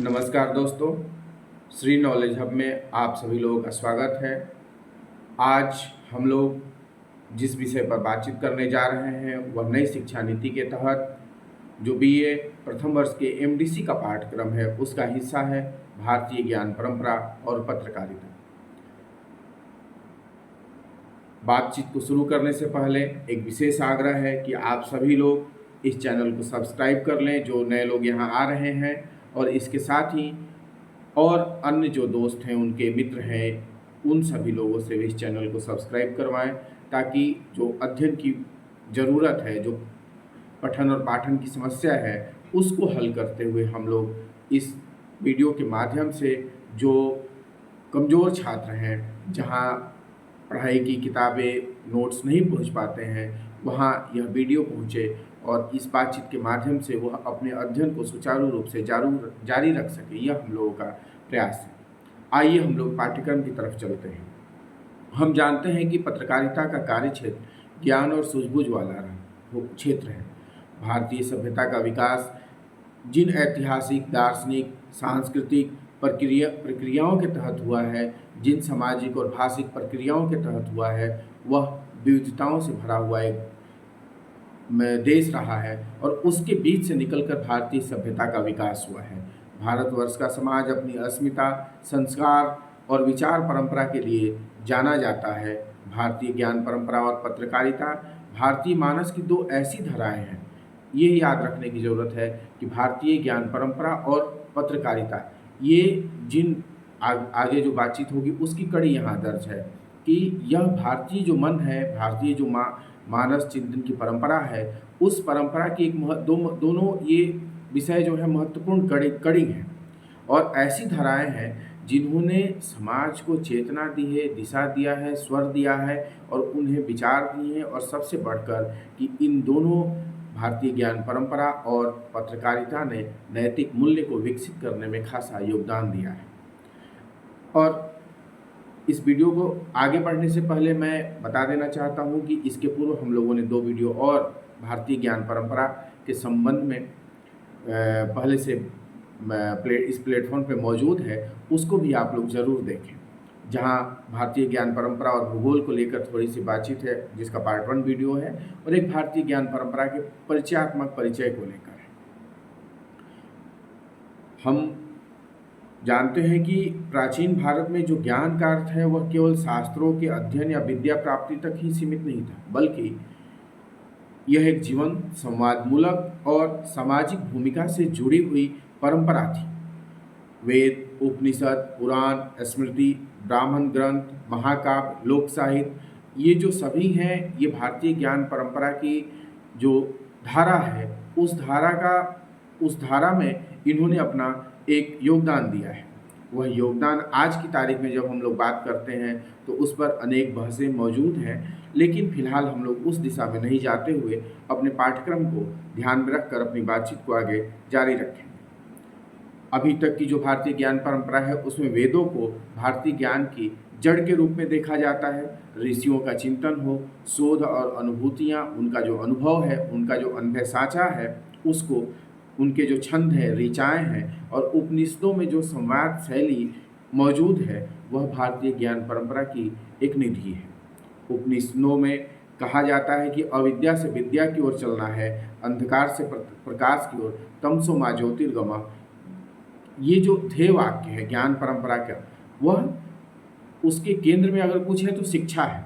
नमस्कार दोस्तों, Shri knowledge hub में आप सभी लोगों का स्वागत है। आज हम लोग जिस विषय पर बातचीत करने जा रहे हैं वह नई शिक्षा नीति के तहत जो बीए प्रथम वर्ष के एमडीसी का पाठ्यक्रम है उसका हिस्सा है भारतीय ज्ञान परंपरा और पत्रकारिता। बातचीत को शुरू करने से पहले एक विशेष आग्रह है कि आप सभी लोग इस चैनल को सब्सक्राइब कर लें जो नए लोग यहाँ आ रहे हैं, और इसके साथ ही और अन्य जो दोस्त हैं उनके मित्र हैं उन सभी लोगों से भी इस चैनल को सब्सक्राइब करवाएं, ताकि जो अध्ययन की ज़रूरत है, जो पठन और पाठन की समस्या है उसको हल करते हुए हम लोग इस वीडियो के माध्यम से जो कमज़ोर छात्र हैं, जहां पढ़ाई की किताबें नोट्स नहीं पहुंच पाते हैं, वहां यह वीडियो पहुंचे और इस बातचीत के माध्यम से वह अपने अध्ययन को सुचारू रूप से जारी रख सके। यह हम लोगों का प्रयास है। आइए हम लोग पाठ्यक्रम की तरफ चलते हैं। हम जानते हैं कि पत्रकारिता का कार्य क्षेत्र ज्ञान और सूझबूझ वाला क्षेत्र है। भारतीय सभ्यता का विकास जिन ऐतिहासिक, दार्शनिक, सांस्कृतिक प्रक्रियाओं के तहत हुआ है, जिन सामाजिक और भाषिक प्रक्रियाओं के तहत हुआ है, वह विविधताओं से भरा हुआ एक देश रहा है और उसके बीच से निकलकर भारतीय सभ्यता का विकास हुआ है। भारतवर्ष का समाज अपनी अस्मिता, संस्कार और विचार परंपरा के लिए जाना जाता है। भारतीय ज्ञान परंपरा और पत्रकारिता भारतीय मानस की दो ऐसी धाराएं हैं। ये याद रखने की ज़रूरत है कि भारतीय ज्ञान परंपरा और पत्रकारिता, ये जिन आगे जो बातचीत होगी उसकी कड़ी यहाँ दर्ज है कि यह भारतीय जो मन है, भारतीय जो मानस चिंतन की परंपरा है, उस परंपरा की एक दोनों ये विषय जो है महत्वपूर्ण कड़ी हैं और ऐसी धाराएं हैं जिन्होंने समाज को चेतना दी है, दिशा दिया है, स्वर दिया है और उन्हें विचार दिए हैं। और सबसे बढ़कर कि इन दोनों भारतीय ज्ञान परंपरा और पत्रकारिता ने नैतिक मूल्य को विकसित करने में खासा योगदान दिया है। और इस वीडियो को आगे बढ़ने से पहले मैं बता देना चाहता हूं कि इसके पूर्व हम लोगों ने 2 वीडियो और भारतीय ज्ञान परंपरा के संबंध में पहले से इस प्लेटफॉर्म पे मौजूद है, उसको भी आप लोग ज़रूर देखें, जहां भारतीय ज्ञान परंपरा और भूगोल को लेकर थोड़ी सी बातचीत है, जिसका पार्ट 1 वीडियो है, और एक भारतीय ज्ञान परंपरा के परिचयात्मक परिचय को लेकर है। हम जानते हैं कि प्राचीन भारत में जो ज्ञान का अर्थ है वह केवल शास्त्रों के अध्ययन या विद्या प्राप्ति तक ही सीमित नहीं था, बल्कि यह एक जीवन, संवादमूलक और सामाजिक भूमिका से जुड़ी हुई परंपरा थी। वेद, उपनिषद, पुराण, स्मृति, ब्राह्मण ग्रंथ, महाकाव्य, लोक साहित्य, ये जो सभी हैं, ये भारतीय ज्ञान परंपरा की जो धारा है, उस धारा में इन्होंने अपना एक योगदान दिया है। वह योगदान आज की तारीख में जब हम लोग बात करते हैं तो उस पर अनेक बहसें मौजूद हैं, लेकिन फिलहाल हम लोग उस दिशा में नहीं जाते हुए अपने पाठ्यक्रम को ध्यान में रखकर अपनी बातचीत को आगे जारी रखेंगे। अभी तक की जो भारतीय ज्ञान परंपरा है उसमें वेदों को भारतीय ज्ञान की जड़ के रूप में देखा जाता है। ऋषियों का चिंतन हो, शोध और अनुभूतियाँ, उनका जो अनुभव है, उनका जो अनुभव साझा है, उसको उनके जो छंद है, ऋचाएँ हैं और उपनिषदों में जो संवाद शैली मौजूद है, वह भारतीय ज्ञान परंपरा की एक निधि है। उपनिषदों में कहा जाता है कि अविद्या से विद्या की ओर चलना है, अंधकार से प्रकाश की ओर, तमसो मा ज्योतिर्गमः। ये जो ध्येय वाक्य है ज्ञान परंपरा का, वह उसके केंद्र में अगर कुछ है तो शिक्षा है,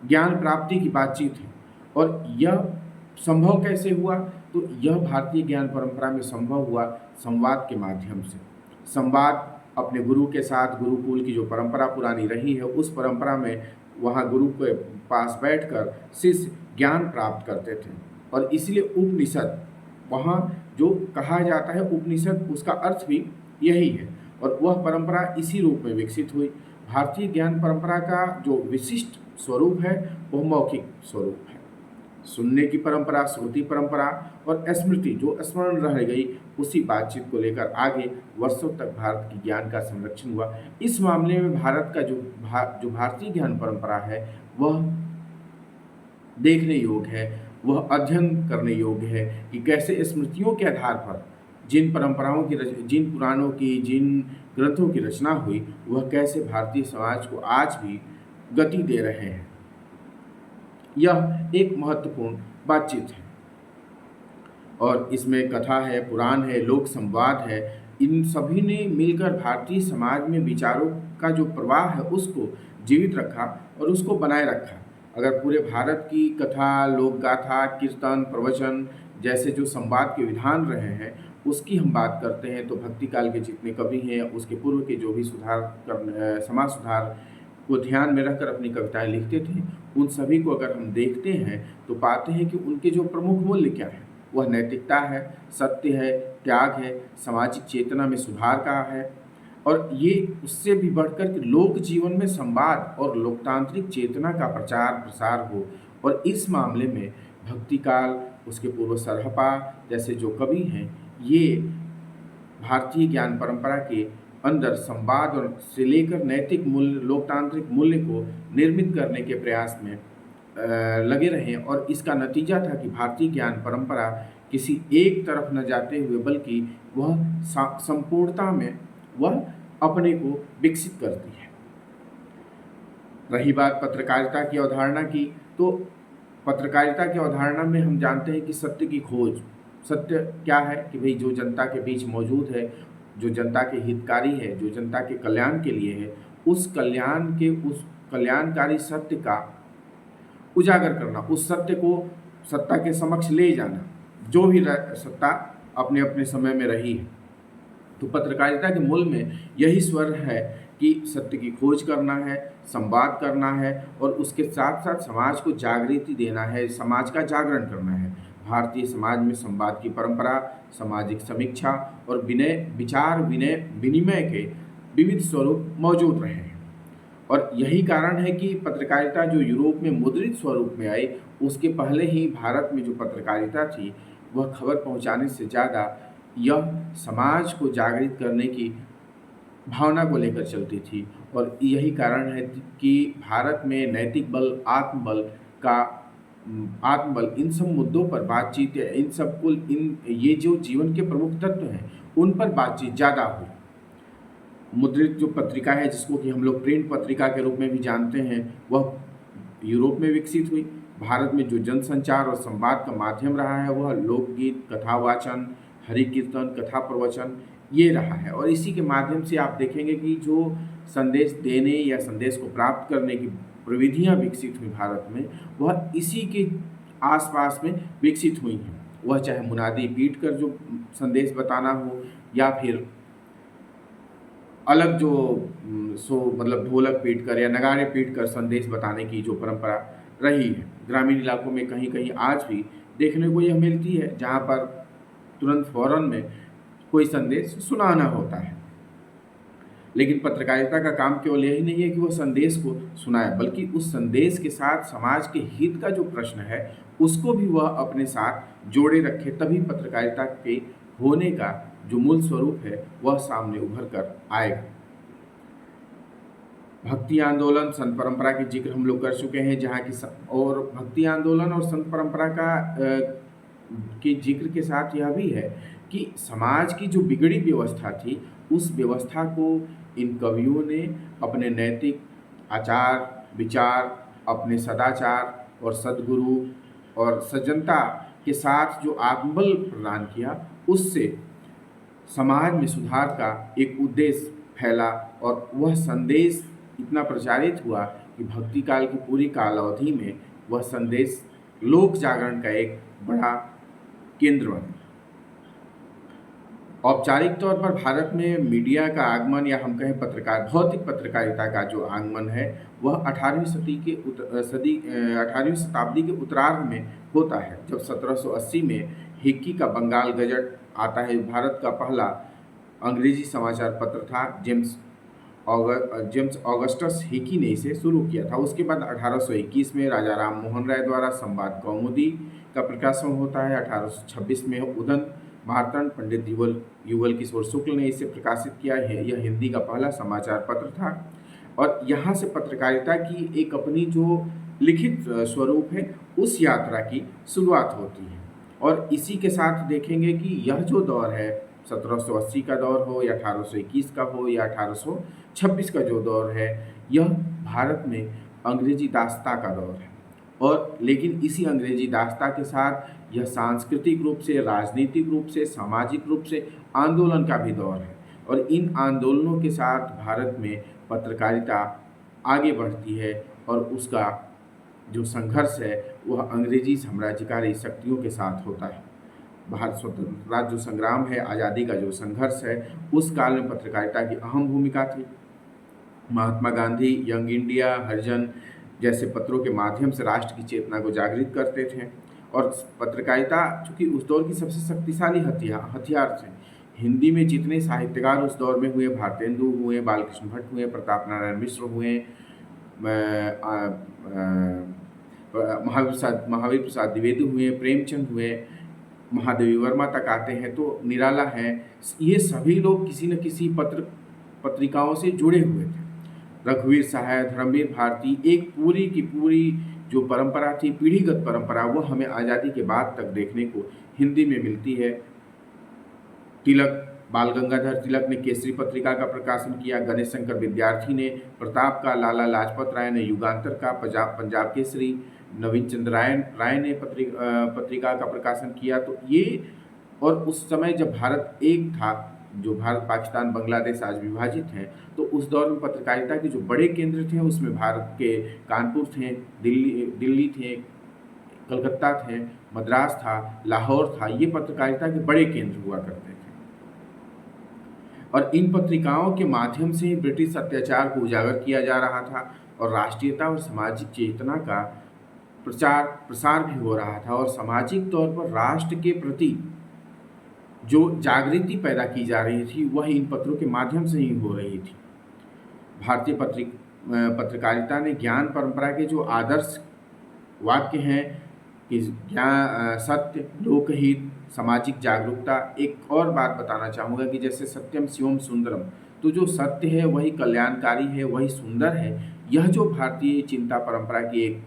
ज्ञान प्राप्ति की बातचीत है। और यह संभव कैसे हुआ? तो यह भारतीय ज्ञान परंपरा में संभव हुआ संवाद के माध्यम से। संवाद अपने गुरु के साथ, गुरुकुल की जो परंपरा पुरानी रही है उस परंपरा में वहाँ गुरु के पास बैठकर शिष्य ज्ञान प्राप्त करते थे। और इसलिए उपनिषद, वहाँ जो कहा जाता है उपनिषद, उसका अर्थ भी यही है और वह परंपरा इसी रूप में विकसित हुई। भारतीय ज्ञान परंपरा का जो विशिष्ट स्वरूप है वह मौखिक स्वरूप है। सुनने की परंपरा, श्रुति परंपरा और स्मृति जो स्मरण रह गई, उसी बातचीत को लेकर आगे वर्षों तक भारत की ज्ञान का संरक्षण हुआ। इस मामले में भारत का जो भारतीय ज्ञान परंपरा है वह देखने योग्य है, वह अध्ययन करने योग्य है कि कैसे स्मृतियों के आधार पर जिन परंपराओं की जिन पुराणों की, जिन ग्रंथों की रचना हुई, वह कैसे भारतीय समाज को आज भी गति दे रहे हैं। यह एक महत्वपूर्ण बातचीत है और इसमें कथा है, पुराण है, लोक संवाद है। इन सभी ने मिलकर भारतीय समाज में विचारों का जो प्रवाह है उसको जीवित रखा और उसको बनाए रखा। अगर पूरे भारत की कथा, लोक गाथा, कीर्तन, प्रवचन जैसे जो संवाद के विधान रहे हैं उसकी हम बात करते हैं तो भक्ति काल के जितने कवि हैं, उसके पूर्व के जो भी समाज सुधार को ध्यान में रखकर अपनी कविताएं लिखते थे, उन सभी को अगर हम देखते हैं तो पाते हैं कि उनके जो प्रमुख मूल्य क्या है, वह नैतिकता है, सत्य है, त्याग है, सामाजिक चेतना में सुधार का है और ये उससे भी बढ़कर कि लोक जीवन में संवाद और लोकतांत्रिक चेतना का प्रचार प्रसार हो। और इस मामले में भक्ति काल, उसके पूर्व सरहपा जैसे जो कवि हैं, ये भारतीय ज्ञान परंपरा के अंदर संवाद और से लेकर नैतिक मूल्य, लोकतांत्रिक मूल्य को निर्मित करने के प्रयास में लगे रहे और इसका नतीजा था कि भारतीय ज्ञान परंपरा किसी एक तरफ न जाते हुए बल्कि वह संपूर्णता में वह अपने को विकसित करती है। रही बात पत्रकारिता की अवधारणा की, तो पत्रकारिता की अवधारणा में हम जानते हैं कि सत्य की खोज। सत्य क्या है कि भाई जो जनता के बीच मौजूद है, जो जनता के हितकारी है, जो जनता के कल्याण के लिए है, उस कल्याणकारी सत्य का उजागर करना, उस सत्य को सत्ता के समक्ष ले जाना, जो भी सत्ता अपने अपने समय में रही है। तो पत्रकारिता के मूल में यही स्वर है कि सत्य की खोज करना है, संवाद करना है और उसके साथ साथ समाज को जागृति देना है, समाज का जागरण करना है। भारतीय समाज में संवाद की परंपरा, सामाजिक समीक्षा और विनिमय के विविध स्वरूप मौजूद रहे हैं और यही कारण है कि पत्रकारिता जो यूरोप में मुद्रित स्वरूप में आई, उसके पहले ही भारत में जो पत्रकारिता थी वह खबर पहुंचाने से ज़्यादा यह समाज को जागृत करने की भावना को लेकर चलती थी और यही कारण है कि भारत में नैतिक बल, आत्मबल इन सब मुद्दों पर बातचीत, इन सब कुल इन ये जो जीवन के प्रमुख तत्व हैं उन पर बातचीत ज़्यादा हुई। मुद्रित जो पत्रिका है, जिसको कि हम लोग प्रिंट पत्रिका के रूप में भी जानते हैं, वह यूरोप में विकसित हुई। भारत में जो जनसंचार और संवाद का माध्यम रहा है वह लोकगीत, कथावाचन, हरि कीर्तन, कथा प्रवचन ये रहा है और इसी के माध्यम से आप देखेंगे कि जो संदेश देने या संदेश को प्राप्त करने की प्रविधियां विकसित हुई भारत में, वह इसी के आसपास में विकसित हुई हैं। वह चाहे मुनादी पीट कर जो संदेश बताना हो या फिर अलग जो मतलब ढोलक पीट कर या नगाड़े पीट कर संदेश बताने की जो परंपरा रही है। ग्रामीण इलाकों में कहीं कहीं आज भी देखने को यह मिलती है, जहाँ पर तुरंत फौरन में कोई संदेश सुनाना होता है। लेकिन पत्रकारिता का काम केवल यही नहीं है कि वह संदेश को सुनाए, बल्कि उस संदेश के साथ समाज के हित का जो प्रश्न है उसको भी वह अपने साथ जोड़े रखे, तभी पत्रकारिता के होने का जो मूल स्वरूप है वह सामने उभर कर आएगा। भक्ति आंदोलन, संत परंपरा के जिक्र हम लोग कर चुके हैं, जहाँ की और भक्ति आंदोलन और संत परंपरा के जिक्र के साथ यह भी है कि समाज की जो बिगड़ी व्यवस्था थी उस व्यवस्था को इन कवियों ने अपने नैतिक आचार विचार, अपने सदाचार और सद्गुरु और सज्जनता के साथ जो आत्मबल प्रदान किया, उससे समाज में सुधार का एक उद्देश्य फैला और वह संदेश इतना प्रचारित हुआ कि भक्ति काल की पूरी काल अवधि में वह संदेश लोक जागरण का एक बड़ा केंद्र बना। औपचारिक तौर पर भारत में मीडिया का आगमन या हम कहें भौतिक पत्रकारिता का जो आगमन है वह 18वीं शताब्दी के उत्तरार्ध में होता है, जब 1780 में हिक्की का बंगाल गजट आता है। भारत का पहला अंग्रेजी समाचार पत्र था, जेम्स ऑगस्टस हिक्की ने इसे शुरू किया था। उसके बाद 1821 में राजा राम मोहन राय द्वारा संवाद कौमुदी का प्रकाशन होता है। 1826 में उदन भारतन पंडित युगल किशोर शुक्ल ने इसे प्रकाशित किया है। यह हिंदी का पहला समाचार पत्र था और यहाँ से पत्रकारिता की एक अपनी जो लिखित स्वरूप है उस यात्रा की शुरुआत होती है और इसी के साथ देखेंगे कि यह जो दौर है 1780 का दौर हो या 1821 का हो या 1826 का जो दौर है, यह भारत में अंग्रेजी दासता का दौर है। और लेकिन इसी अंग्रेजी दासता के साथ यह सांस्कृतिक रूप से, राजनीतिक रूप से, सामाजिक रूप से आंदोलन का भी दौर है। और इन आंदोलनों के साथ भारत में पत्रकारिता आगे बढ़ती है और उसका जो संघर्ष है वह अंग्रेजी साम्राज्यकारी शक्तियों के साथ होता है। भारत स्वतंत्रता जो संग्राम है, आज़ादी का जो संघर्ष है, उस काल में पत्रकारिता की अहम भूमिका थी। महात्मा गांधी यंग इंडिया, हरिजन जैसे पत्रों के माध्यम से राष्ट्र की चेतना को जागृत करते थे। और पत्रकारिता चूँकि उस दौर की सबसे शक्तिशाली हथियार थे। हिंदी में जितने साहित्यकार उस दौर में हुए, भारतेंदु हुए, बालकृष्ण भट्ट हुए, प्रताप नारायण मिश्र हुए, महावीर प्रसाद द्विवेदी हुए, प्रेमचंद हुए, महादेवी वर्मा तक आते हैं तो निराला है। ये सभी लोग किसी न किसी पत्रिकाओं से जुड़े हुए थे। रघुवीर सहाय, धर्मवीर भारती, एक पूरी की पूरी जो परंपरा थी, पीढ़ीगत परंपरा, वो हमें आज़ादी के बाद तक देखने को हिंदी में मिलती है। तिलक, बाल गंगाधर तिलक ने केसरी पत्रिका का प्रकाशन किया, गणेश शंकर विद्यार्थी ने प्रताप का, लाला लाजपत राय ने युगांतर का, पंजाब केसरी, नवीन चंद्र राय ने पत्रिका का प्रकाशन किया। तो ये, और उस समय जब भारत एक था, जो भारत, पाकिस्तान, बांग्लादेश आज विभाजित हैं, तो उस दौर में पत्रकारिता के जो बड़े केंद्र थे उसमें भारत के कानपुर थे, दिल्ली थे, कलकत्ता थे, मद्रास था, लाहौर था। ये पत्रकारिता के बड़े केंद्र हुआ करते थे। और इन पत्रिकाओं के माध्यम से ही ब्रिटिश अत्याचार को उजागर किया जा रहा था और राष्ट्रीयता और सामाजिक चेतना का प्रचार प्रसार भी हो रहा था। और सामाजिक तौर पर राष्ट्र के प्रति जो जागृति पैदा की जा रही थी वह इन पत्रों के माध्यम से ही हो रही थी। भारतीय पत्रकारिता ने ज्ञान परंपरा के जो आदर्श वाक्य हैं कि ज्ञान, सत्य, लोकहित, सामाजिक जागरूकता। एक और बात बताना चाहूँगा कि जैसे सत्यम शिवम सुंदरम, तो जो सत्य है वही कल्याणकारी है, वही सुंदर है। यह जो भारतीय चिंता परंपरा की एक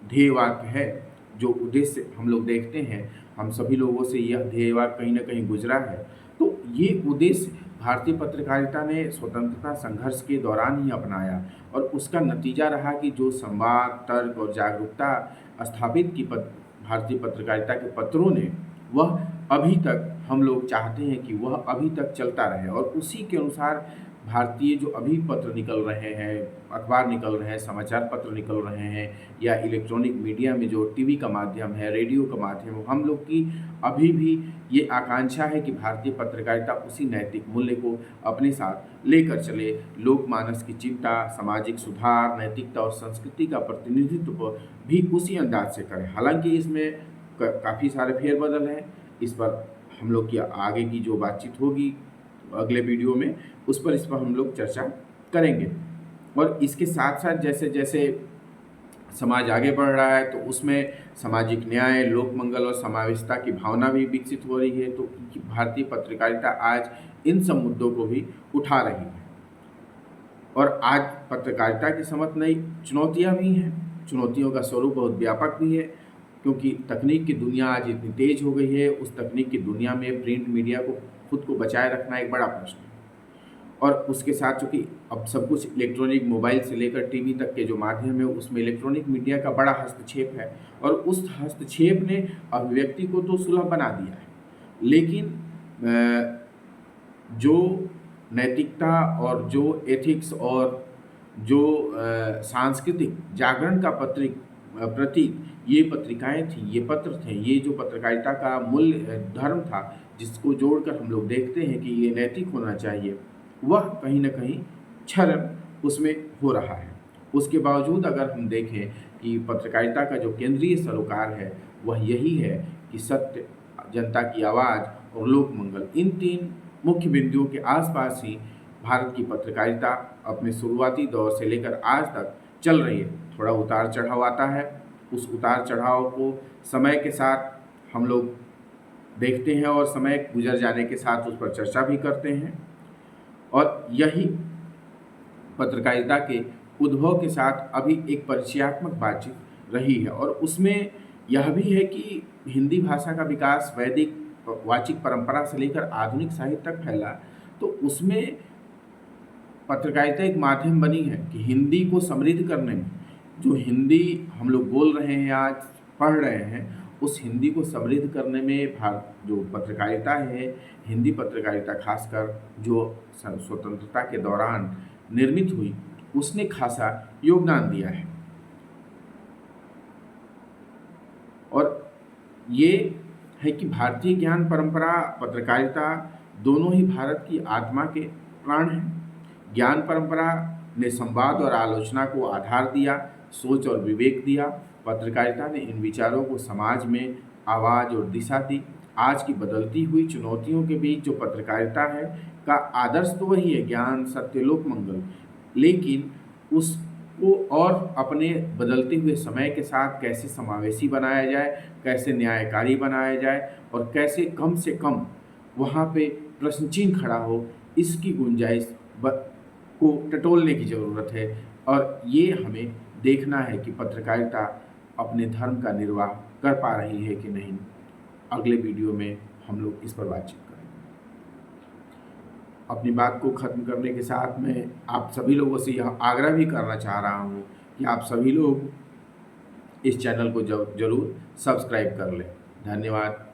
ध्येय वाक्य है, जो उद्देश्य हम लोग देखते हैं, हम सभी लोगों से यह ध्येय वाक्य कहीं ना कहीं गुजरा है। तो ये उद्देश्य भारतीय पत्रकारिता ने स्वतंत्रता संघर्ष के दौरान ही अपनाया और उसका नतीजा रहा कि जो संवाद, तर्क और जागरूकता स्थापित की भारतीय पत्रकारिता के पत्रों ने, वह अभी तक हम लोग चाहते हैं कि वह अभी तक चलता रहे। और उसी के अनुसार भारतीय जो अभी पत्र निकल रहे हैं, अखबार निकल रहे हैं, समाचार पत्र निकल रहे हैं, या इलेक्ट्रॉनिक मीडिया में जो टीवी का माध्यम है, रेडियो का माध्यम है, हम लोग की अभी भी ये आकांक्षा है कि भारतीय पत्रकारिता उसी नैतिक मूल्य को अपने साथ लेकर चले, लोकमानस की चिंता, सामाजिक सुधार, नैतिकता और संस्कृति का प्रतिनिधित्व भी उसी अंदाज से करें। हालांकि इसमें काफ़ी सारे फेरबदल हैं। इस पर हम लोग की आगे की जो बातचीत होगी अगले वीडियो में, इस पर हम लोग चर्चा करेंगे। और इसके साथ साथ जैसे जैसे समाज आगे बढ़ रहा है तो उसमें सामाजिक न्याय, लोक मंगल और समावेशिता की भावना भी विकसित हो रही है। तो भारतीय पत्रकारिता आज इन सब मुद्दों को भी उठा रही है। और आज पत्रकारिता की समझ नई चुनौतियाँ भी हैं। चुनौतियों का स्वरूप बहुत व्यापक भी है, क्योंकि तकनीक की दुनिया आज इतनी तेज हो गई है। उस तकनीक की दुनिया में प्रिंट मीडिया को खुद को बचाए रखना एक बड़ा प्रश्न है। और उसके साथ चूँकि अब सब कुछ इलेक्ट्रॉनिक, मोबाइल से लेकर टीवी तक के जो माध्यम है उसमें इलेक्ट्रॉनिक मीडिया का बड़ा हस्तक्षेप है। और उस हस्तक्षेप ने अभिव्यक्ति को तो सुलभ बना दिया है, लेकिन जो नैतिकता और जो एथिक्स और जो सांस्कृतिक जागरण का प्रतीक ये पत्रिकाएं थी, ये पत्र थे, ये जो पत्रकारिता का मूल्य धर्म था, जिसको जोड़कर हम लोग देखते हैं कि ये नैतिक होना चाहिए, वह कहीं ना कहीं क्षरण उसमें हो रहा है। उसके बावजूद अगर हम देखें कि पत्रकारिता का जो केंद्रीय सरोकार है वह यही है कि सत्य, जनता की आवाज़ और लोक मंगल, इन तीन मुख्य बिंदुओं के आसपास ही भारत की पत्रकारिता अपने शुरुआती दौर से लेकर आज तक चल रही है। थोड़ा उतार चढ़ाव आता है, उस उतार चढ़ाव को समय के साथ हम लोग देखते हैं और समय गुजर जाने के साथ उस पर चर्चा भी करते हैं। और यही पत्रकारिता के उद्भव के साथ अभी एक परिचयात्मक बातचीत रही है। और उसमें यह भी है कि हिंदी भाषा का विकास वैदिक वाचिक परंपरा से लेकर आधुनिक साहित्य तक फैला, तो उसमें पत्रकारिता एक माध्यम बनी है कि हिंदी को समृद्ध करने में, जो हिंदी हम लोग बोल रहे हैं आज, पढ़ रहे हैं, उस हिंदी को समृद्ध करने में जो पत्रकारिता है, हिंदी पत्रकारिता खासकर जो स्वतंत्रता के दौरान निर्मित हुई, उसने खासा योगदान दिया है। और ये है कि भारतीय ज्ञान परंपरा, पत्रकारिता दोनों ही भारत की आत्मा के प्राण हैं। ज्ञान परंपरा ने संवाद और आलोचना को आधार दिया, सोच और विवेक दिया। पत्रकारिता ने इन विचारों को समाज में आवाज़ और दिशा दी। आज की बदलती हुई चुनौतियों के बीच जो पत्रकारिता है का आदर्श तो वही है, ज्ञान, सत्य, लोक मंगल, लेकिन उसको और अपने बदलते हुए समय के साथ कैसे समावेशी बनाया जाए, कैसे न्यायकारी बनाया जाए और कैसे कम से कम वहाँ पे प्रश्न चिन्ह खड़ा हो, इसकी गुंजाइश को टटोलने की ज़रूरत है। और ये हमें देखना है कि पत्रकारिता अपने धर्म का निर्वाह कर पा रही है कि नहीं। अगले वीडियो में हम लोग इस पर बातचीत करेंगे। अपनी बात को ख़त्म करने के साथ मैं आप सभी लोगों से यह आग्रह भी करना चाह रहा हूँ कि आप सभी लोग इस चैनल को जरूर सब्सक्राइब कर लें। धन्यवाद।